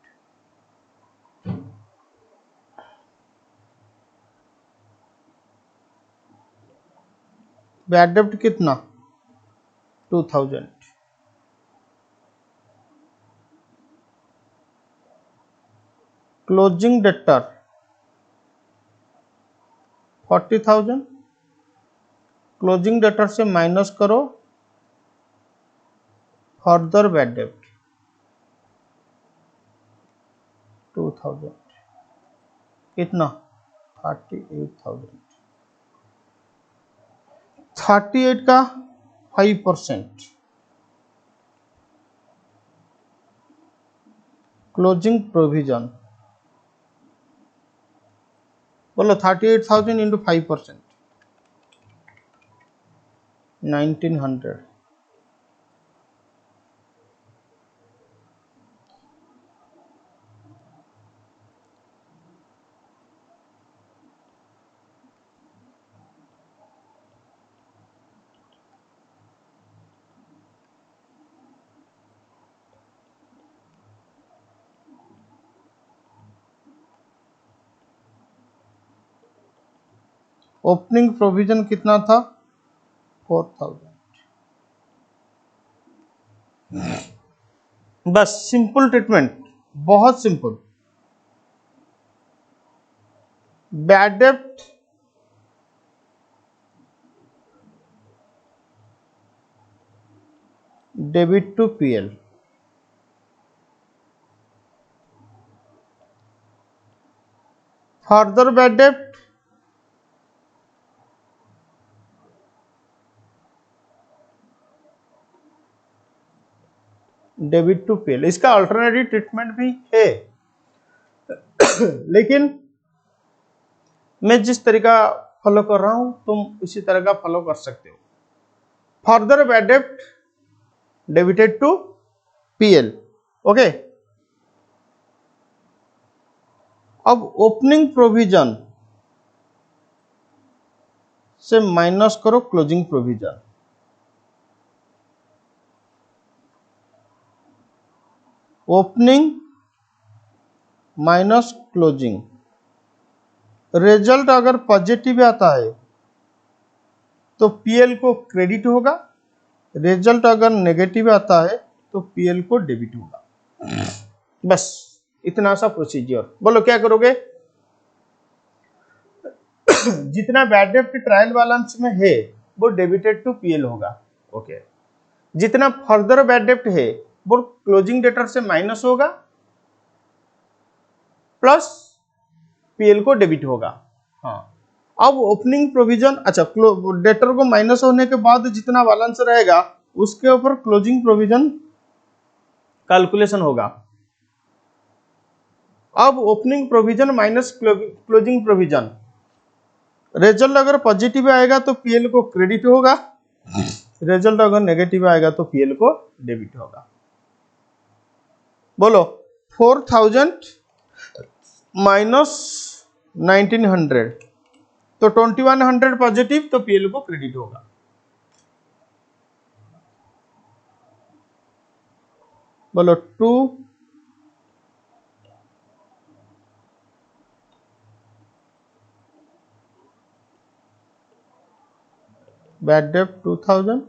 bad डेप्ट कितना 2000, क्लोजिंग डेटर 40,000, क्लोजिंग डेटर से माइनस करो फर्दर बैड डेप्ट 2000, कितना 38,000। 38 का 5%, क्लोजिंग प्रोविजन, बोलो 38,000 इंटू 5%, 1900। ओपनिंग प्रोविजन कितना था? 4,000। बस सिंपल ट्रीटमेंट, बहुत सिंपल। बैड डेप्ट debit to PL, further bad डेप्ट डेबिट टू पीएल। इसका अल्टरनेटिव ट्रीटमेंट भी है लेकिन मैं जिस तरीका फॉलो कर रहा हूं तुम इसी तरह का फॉलो कर सकते हो। फर्दर बैड डेप्ट डेबिटेड टू पीएल, ओके। अब ओपनिंग प्रोविजन से माइनस करो closing provision, opening minus closing, result अगर पॉजिटिव आता है तो पीएल को क्रेडिट होगा, रिजल्ट अगर नेगेटिव आता है तो पीएल को डेबिट होगा। बस इतना सा प्रोसीजर। बोलो क्या करोगे? जितना बैड डेप्ट ट्रायल बैलेंस में है वो डेबिटेड टू पीएल होगा, ओके। जितना फर्दर बैड डेप्ट है वो क्लोजिंग डेटर से माइनस होगा प्लस पीएल को डेबिट होगा। हाँ, अब ओपनिंग प्रोविजन, अच्छा डेटर को माइनस होने के बाद जितना बैलेंस रहेगा उसके ऊपर क्लोजिंग प्रोविजन कैलकुलेशन होगा। अब opening provision minus closing provision, result अगर पॉजिटिव आएगा तो पीएल को क्रेडिट होगा, रिजल्ट अगर नेगेटिव आएगा तो पीएल को डेबिट होगा। बोलो 4,000 माइनस 1900 तो 2100 पॉजिटिव तो पीएल को क्रेडिट होगा। बोलो 2 बैड डेप्ट 2000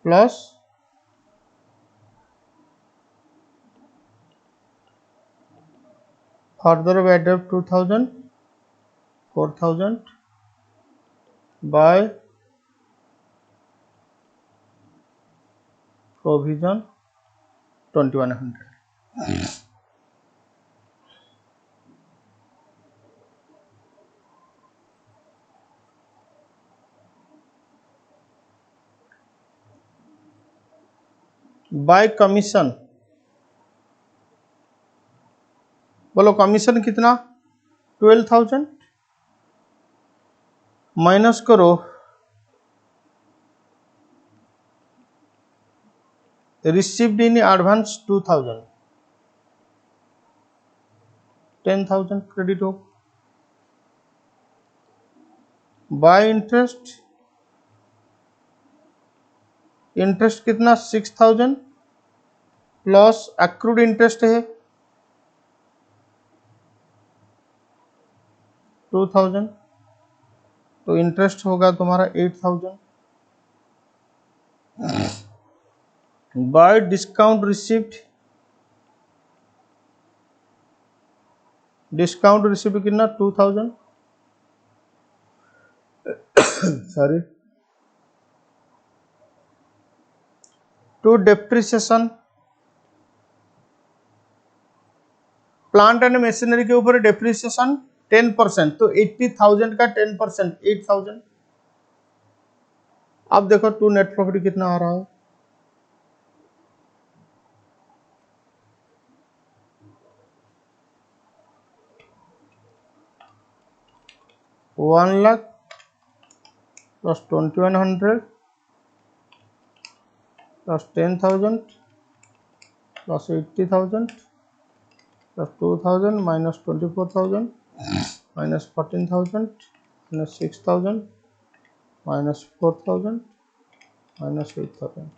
प्लस फर्दर बैड डेप्ट 2000 4000 बाय प्रोविजन 2100। बाय कमीशन, बोलो कमीशन कितना? 12,000 माइनस करो रिसीव्ड इन एडवांस 2,000, 10,000 क्रेडिट हो। बाय इंटरेस्ट, इंटरेस्ट कितना? 6,000 प्लस एक्रूड इंटरेस्ट है 2,000 तो इंटरेस्ट होगा तुम्हारा 8,000। By discount receipt, discount receipt कितना? 2,000 sorry. To depreciation, plant and machinery के ऊपर डेप्रिसिएशन 10%, तो 80,000 का 10% 8,000। अब देखो टू नेट प्रॉफिट कितना आ रहा है, 1 lakh plus 2100 plus 10,000 plus 80,000 plus 2,000 minus 24,000 minus 14,000 minus 6,000 minus 4,000 minus 8,000।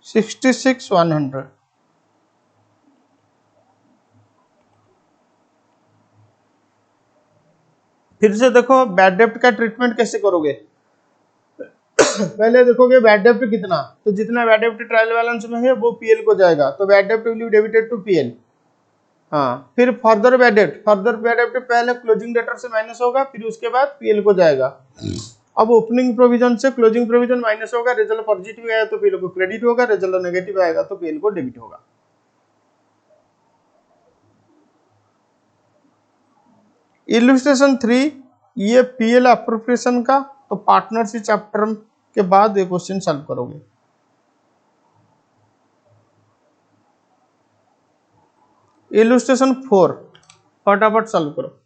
$66,100। फिर से देखो बैड डेप्ट का ट्रीटमेंट कैसे करोगे। पहले देखोगे बैड डेप्ट कितना, तो जितना बैड डेप्ट ट्रायल बैलेंस में है वो पीएल को जाएगा, तो बैड डेप्ट will be debited to PL. हाँ, फिर फर्दर बैड डेप्ट पहले क्लोजिंग डेटर से माइनस होगा, फिर उसके बाद पीएल को जाएगा। अब ओपनिंग प्रोविजन से क्लोजिंग प्रोविजन माइनस होगा, रिजल्ट पॉजिटिव आया तो पीएल को क्रेडिट होगा, रिजल्ट नेगेटिव आएगा तो पीएल को डेबिट होगा। इलस्ट्रेशन 3, ये पीएल अप्रोप्रिएशन का, तो पार्टनरशिप चैप्टर के बाद ये क्वेश्चन सॉल्व करोगे। इलस्ट्रेशन 4 फटाफट सॉल्व करो।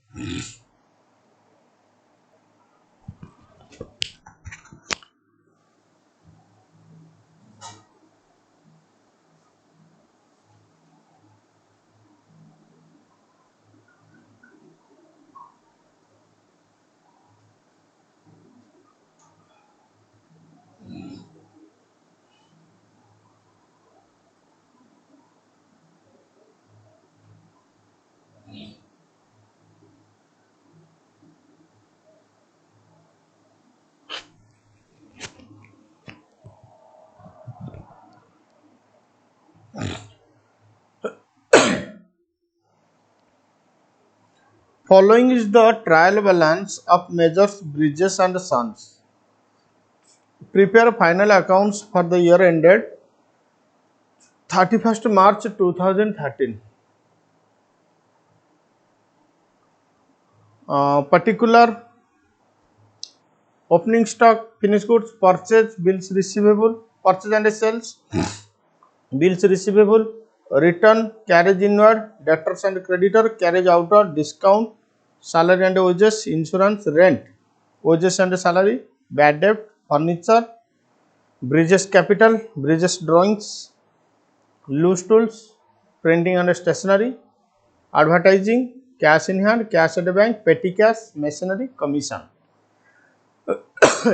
Following is the trial balance of measures Bridges and Sons. Prepare final accounts for the year ended 31st March 2013. Particular opening stock, finished goods, purchase, bills receivable, purchase and sales, bills receivable, return, carriage inward, debtors and creditor, carriage outward, discount, salary and wages, insurance, rent, wages and salary, bad debt, furniture, Bridges capital, Bridges drawings, loose tools, printing and stationery, advertising, cash in hand, cash at the bank, petty cash, machinery, commission.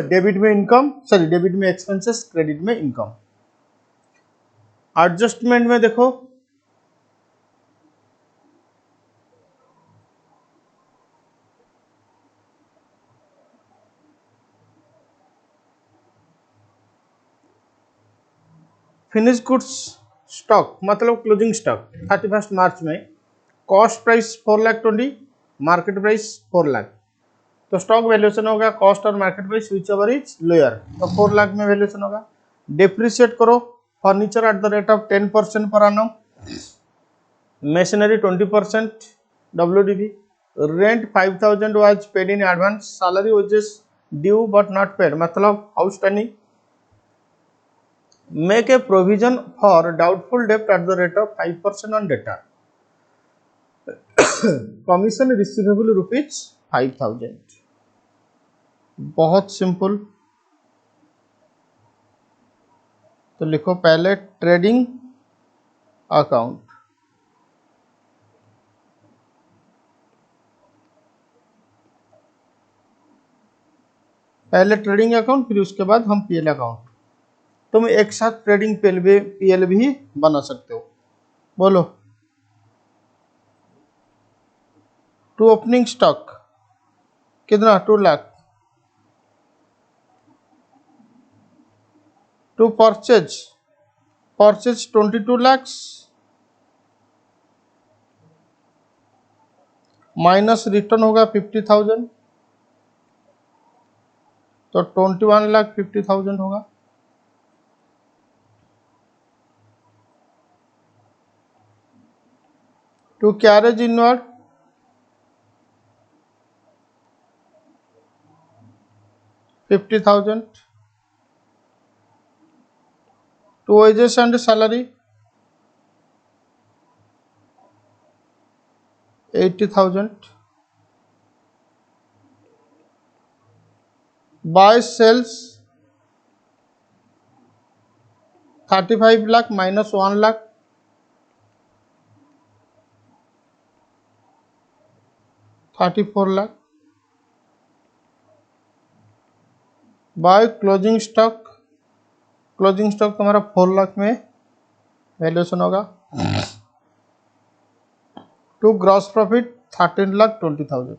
Debit में इनकम, सॉरी डेबिट में एक्सपेंसेस, क्रेडिट में इनकम। एडजस्टमेंट में देखो फिनिश गुड्स स्टॉक मतलब क्लोजिंग स्टॉक 31 मार्च में cost price 4,20,000, market price 4 lakh, तो स्टॉक वैल्यूएशन होगा कॉस्ट और market price which ever is lower, तो 4 लाख में वैल्यूएशन होगा। डेप्रिशिएट करो furniture at the rate of 10% पर annum, machinery 20% WDV, rent 5,000 was paid in advance, salary wages due but not paid मतलब outstanding, make a provision for doubtful debt at the rate of 5% on debtor, commission receivable rupees 5,000। बहुत सिंपल, तो लिखो पहले ट्रेडिंग अकाउंट, पहले ट्रेडिंग अकाउंट फिर उसके बाद हम पीएल अकाउंट। तुम एक साथ ट्रेडिंग पीएल भी बना सकते हो। बोलो। टू ओपनिंग स्टॉक कितना? 2 lakh. To purchase 22 lakhs minus return होगा 50,000, तो 21,50,000 होगा। To carriage inward 50,000। To wages and salary 80,000। By sales 35 lakh minus 1 lakh 34 lakh. By closing stock तुम्हारा 4 लाख में वैल्यूएशन होगा। To gross profit 13,20,000।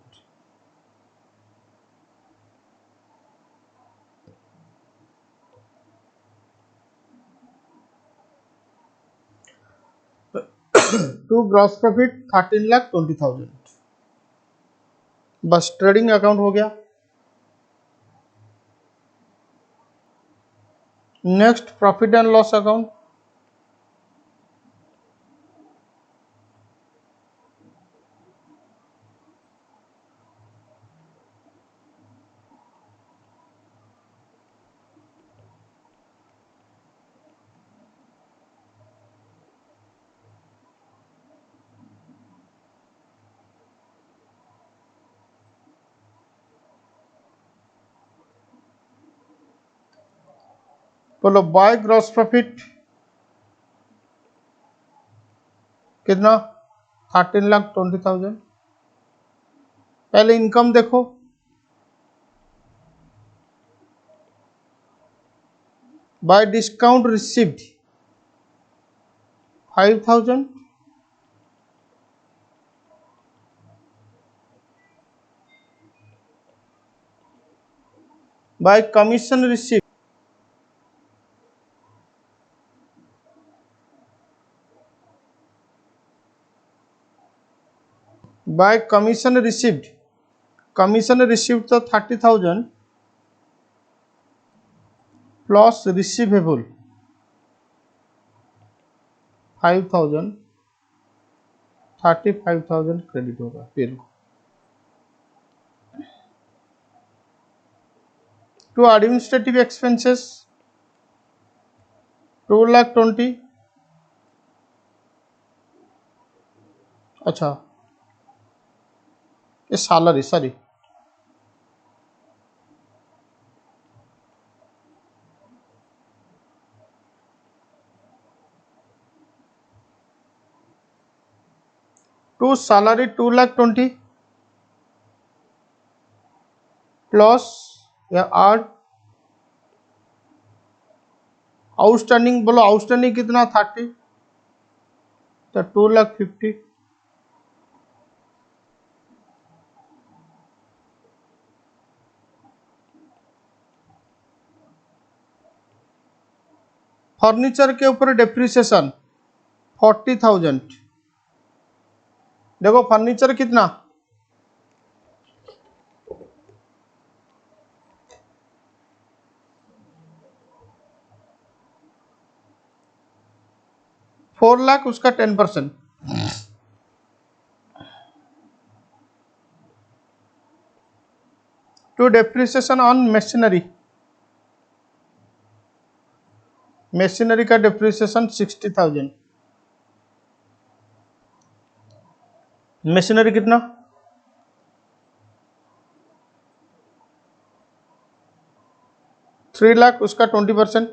To gross profit 13,20,000। बस ट्रेडिंग अकाउंट हो गया। Next profit and loss account. बोलो बाय ग्रॉस प्रॉफिट कितना? 13,20,000। पहले इनकम देखो। Bye discount received 5,000। By commission received by commission received तो 30,000 प्लस रिसीवेबल 5,000, 35,000 क्रेडिट होगा फिर। To administrative expenses 2,20,000। अच्छा ये salary sorry. To salary 2,20,000 plus या आठ आउटस्टैंडिंग। बोलो आउटस्टैंडिंग कितना? 30, तो 2,50,000। फर्नीचर के ऊपर डेप्रिसिएशन 40,000। देखो फर्नीचर कितना? 4 लाख, उसका 10%। टू डेप्रिसिएशन ऑन मशीनरी का डेप्रिसिएशन 60,000। मशीनरी कितना? 3 लाख, उसका 20%।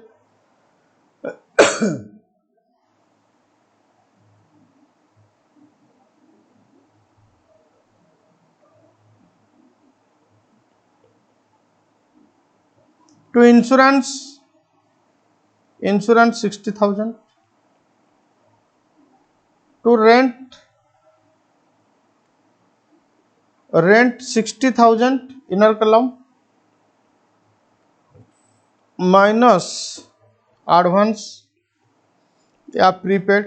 To insurance 60,000, to rent 60,000 inner column minus advance या प्रीपेड,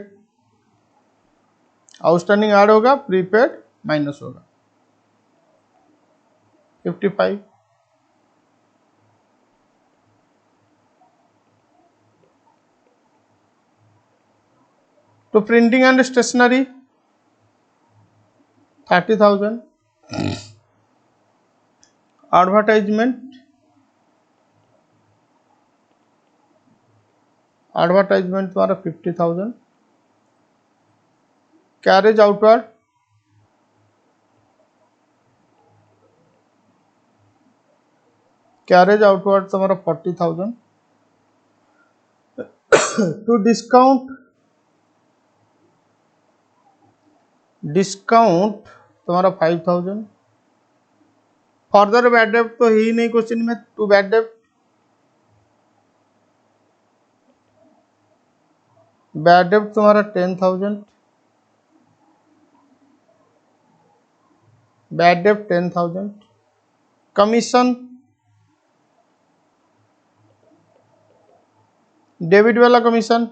आउटस्टैंडिंग ऐड होगा, प्रीपेड माइनस होगा 55। तो प्रिंटिंग एंड स्टेशनरी 30,000, एडवर्टाइजमेंट तुम्हारा 50,000, कैरेज आउटवर्ड तुम्हारा 40,000, टू डिस्काउंट तुम्हारा 5,000, फर्दर बैड डेब्ट तो ही नहीं क्वेश्चन में, टू बैड डेब्ट तुम्हारा 10,000, बैड डेब्ट 10,000, कमीशन डेबिट वाला कमीशन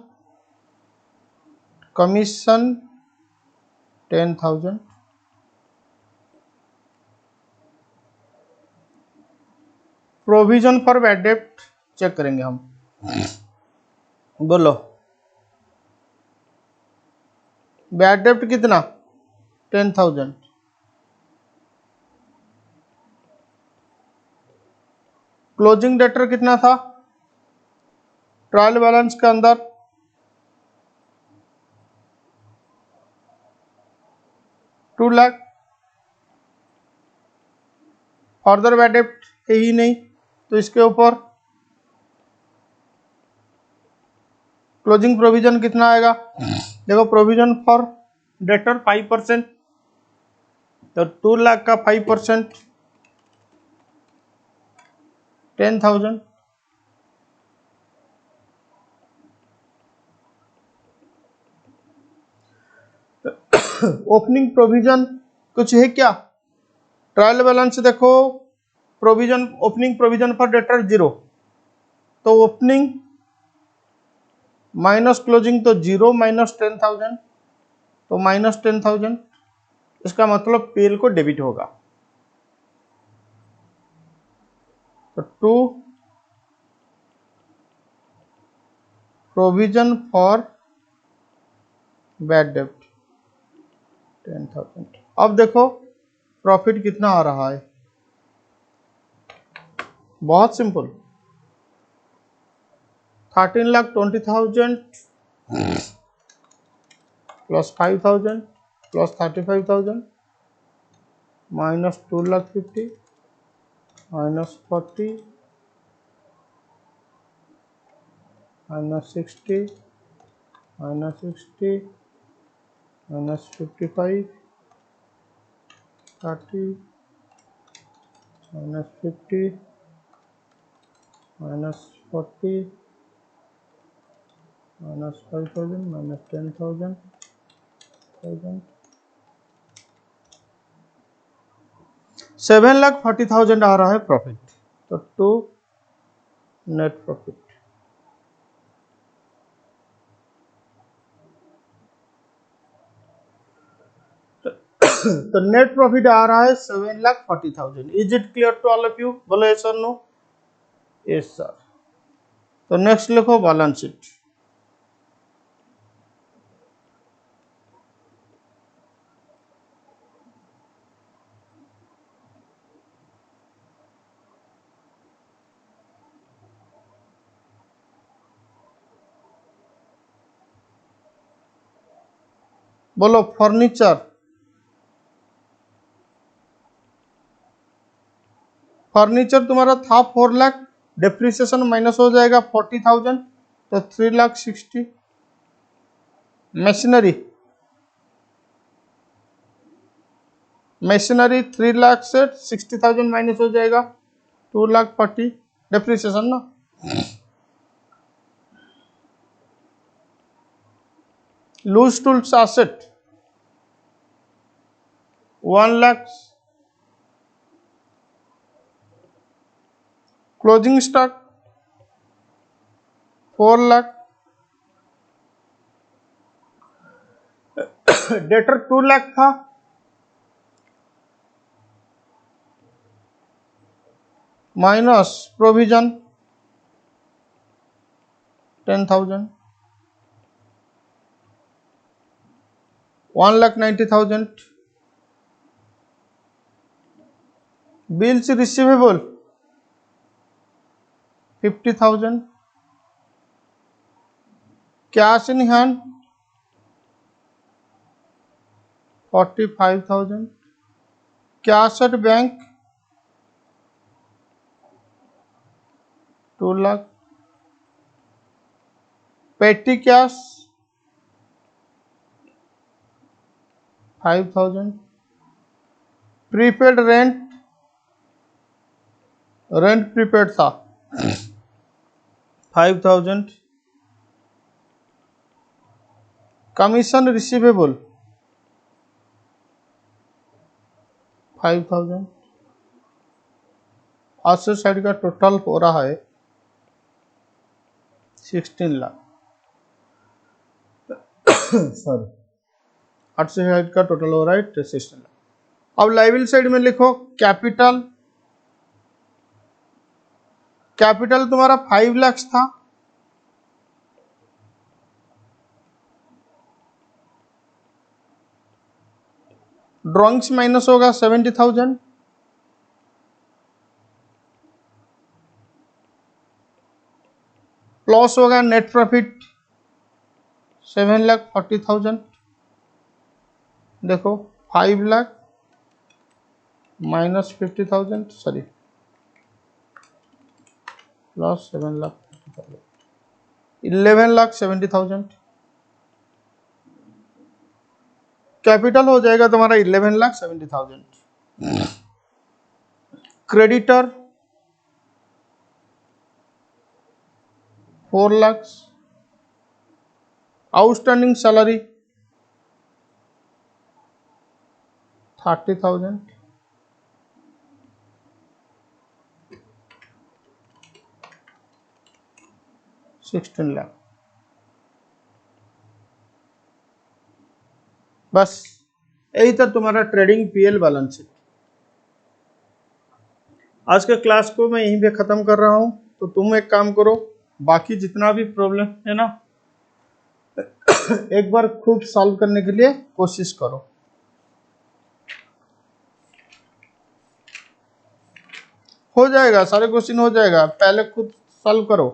10,000, प्रोविजन फॉर बैड डेब्ट चेक करेंगे हम, बोलो बैड डेब्ट कितना 10,000, क्लोजिंग डेटर कितना था ट्रायल बैलेंस के अंदर 2 लाख, फर्दर बैड डेब्ट है ही नहीं तो इसके ऊपर क्लोजिंग प्रोविजन कितना आएगा, देखो प्रोविजन फॉर डेटर 5%, तो 2 लाख का 5% 10,000, ओपनिंग प्रोविजन कुछ है क्या, ट्रायल बैलेंस देखो, provision opening provision for debtor 0, तो ओपनिंग माइनस क्लोजिंग तो 0 माइनस 10,000, तो माइनस 10,000, इसका मतलब पेल को डेबिट होगा, तो टू प्रोविजन फॉर बैड डेब्ट 10,000। अब देखो प्रॉफिट कितना आ रहा है, बहुत सिंपल, 13,20,000 plus 5,000 plus 35,000 minus 2,50,000 minus 40 minus 60 minus 60 minus 55 30 minus 50 minus 40 minus 5,000 minus 10,000 7,40,000 आ रहा है प्रॉफिट, तो टू नेट प्रॉफिट, तो नेट प्रॉफिट आ रहा है 7,40,000। Is it clear to all of you, बोलो यस और नो, यस सर। तो नेक्स्ट लिखो बैलेंस शीट, बोलो फर्नीचर तुम्हारा था 4 लाख, डेप्रिसिएशन माइनस हो जाएगा 40,000, तो 3,60,000। मशीनरी 3 लाख से 60,000 माइनस हो जाएगा 2,40,000, डेप्रिसिएशन ना। Loose tools asset 1 lakh, closing stock 4 lakh, debtor 2 lakh था, minus provision 10,000, 1,90,000, bills receivable 50,000, cash in hand 45,000, cash at bank 2 lakh, petty cash 5,000, prepaid rent prepaid था 5,000, कमीशन रिसीवेबल 5,000, एसेट साइड का टोटल हो रहा है 16 लाख। सॉरी, एसेट साइड का टोटल हो रहा है 16 लाख। अब लायबिलिटी साइड में लिखो कैपिटल तुम्हारा 5 लाख था, ड्रॉइंग्स माइनस होगा 70,000, प्लस होगा नेट प्रॉफिट 7,40,000। देखो 5 lakh minus 50,000, sorry plus 7,40,000, 11,70,000। Capital हो जाएगा तुम्हारा 11,70,000। Creditor 4 lakh, outstanding salary 30,000, $16 lakh. बस यही था तुम्हारा ट्रेडिंग पीएल बैलेंस शीट। आज के क्लास को मैं यहीं पे खत्म कर रहा हूं। तो तुम एक काम करो, बाकी जितना भी प्रॉब्लम है ना एक बार खूब सॉल्व करने के लिए कोशिश करो। हो जाएगा, सारे क्वेश्चन हो जाएगा, पहले खुद सॉल्व करो।